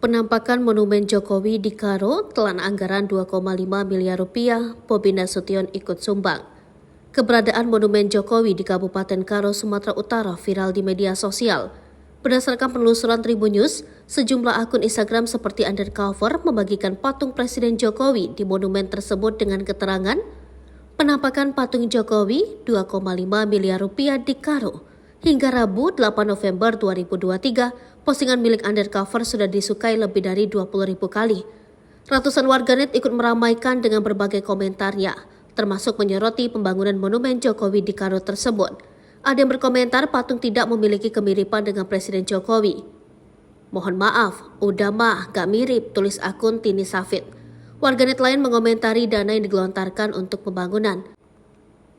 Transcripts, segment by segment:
Penampakan Monumen Jokowi di Karo telan anggaran 2,5 miliar rupiah, Bobi Nasution ikut sumbang. Keberadaan Monumen Jokowi di Kabupaten Karo, Sumatera Utara viral di media sosial. Berdasarkan penelusuran Tribun News, sejumlah akun Instagram seperti Undercover membagikan patung Presiden Jokowi di monumen tersebut dengan keterangan, penampakan patung Jokowi 2,5 miliar rupiah di Karo. Hingga Rabu 8 November 2023, postingan milik Undercover sudah disukai lebih dari 20.000 kali. Ratusan warganet ikut meramaikan dengan berbagai komentarnya, termasuk menyoroti pembangunan monumen Jokowi di Karo tersebut. Ada yang berkomentar patung tidak memiliki kemiripan dengan Presiden Jokowi. Mohon maaf, udah mah gak mirip, tulis akun Tini Safit. Warganet lain mengomentari dana yang digelontarkan untuk pembangunan.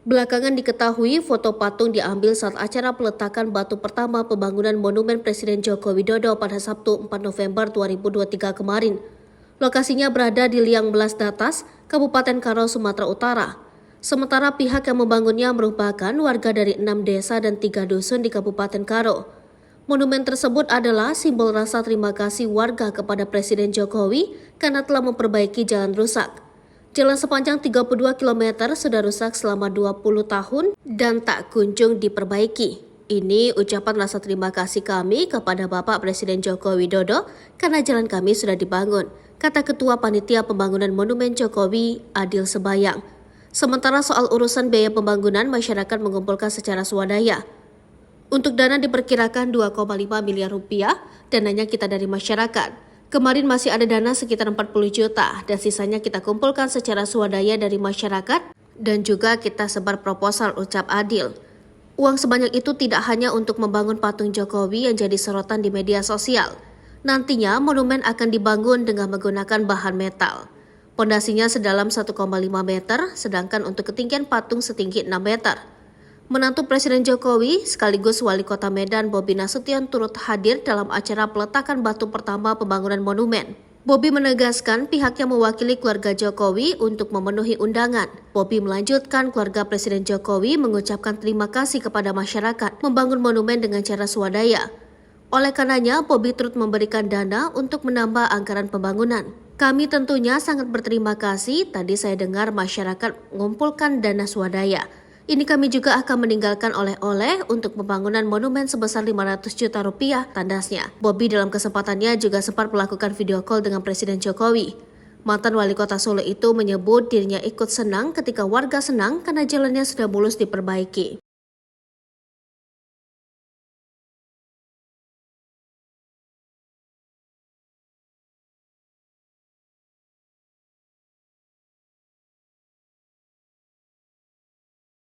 Belakangan diketahui foto patung diambil saat acara peletakan batu pertama pembangunan monumen Presiden Joko Widodo pada Sabtu 4 November 2023 kemarin. Lokasinya berada di Liang Belas Datas, Kabupaten Karo, Sumatera Utara. Sementara pihak yang membangunnya merupakan warga dari 6 desa dan 3 dusun di Kabupaten Karo. Monumen tersebut adalah simbol rasa terima kasih warga kepada Presiden Jokowi karena telah memperbaiki jalan rusak. Jalan sepanjang 32 km sudah rusak selama 20 tahun dan tak kunjung diperbaiki. Ini ucapan rasa terima kasih kami kepada Bapak Presiden Joko Widodo karena jalan kami sudah dibangun, kata Ketua Panitia Pembangunan Monumen Jokowi, Adil Sebayang. Sementara soal urusan biaya pembangunan, masyarakat mengumpulkan secara swadaya. Untuk dana diperkirakan 2,5 miliar rupiah, dananya kita dari masyarakat. Kemarin masih ada dana sekitar 40 juta dan sisanya kita kumpulkan secara swadaya dari masyarakat dan juga kita sebar proposal, ucap Adil. Uang sebanyak itu tidak hanya untuk membangun patung Jokowi yang jadi sorotan di media sosial. Nantinya monumen akan dibangun dengan menggunakan bahan metal. Pondasinya sedalam 1,5 meter, sedangkan untuk ketinggian patung setinggi 6 meter. Menantu Presiden Jokowi sekaligus Wali Kota Medan Bobi Nasution turut hadir dalam acara peletakan batu pertama pembangunan monumen. Bobi menegaskan pihaknya mewakili keluarga Jokowi untuk memenuhi undangan. Bobi melanjutkan keluarga Presiden Jokowi mengucapkan terima kasih kepada masyarakat membangun monumen dengan cara swadaya. Oleh karenanya, Bobi turut memberikan dana untuk menambah anggaran pembangunan. Kami tentunya sangat berterima kasih, tadi saya dengar masyarakat mengumpulkan dana swadaya. Ini kami juga akan meninggalkan oleh-oleh untuk pembangunan monumen sebesar 500 juta rupiah, tandasnya. Bobi dalam kesempatannya juga sempat melakukan video call dengan Presiden Jokowi. Mantan Wali Kota Solo itu menyebut dirinya ikut senang ketika warga senang karena jalannya sudah mulus diperbaiki.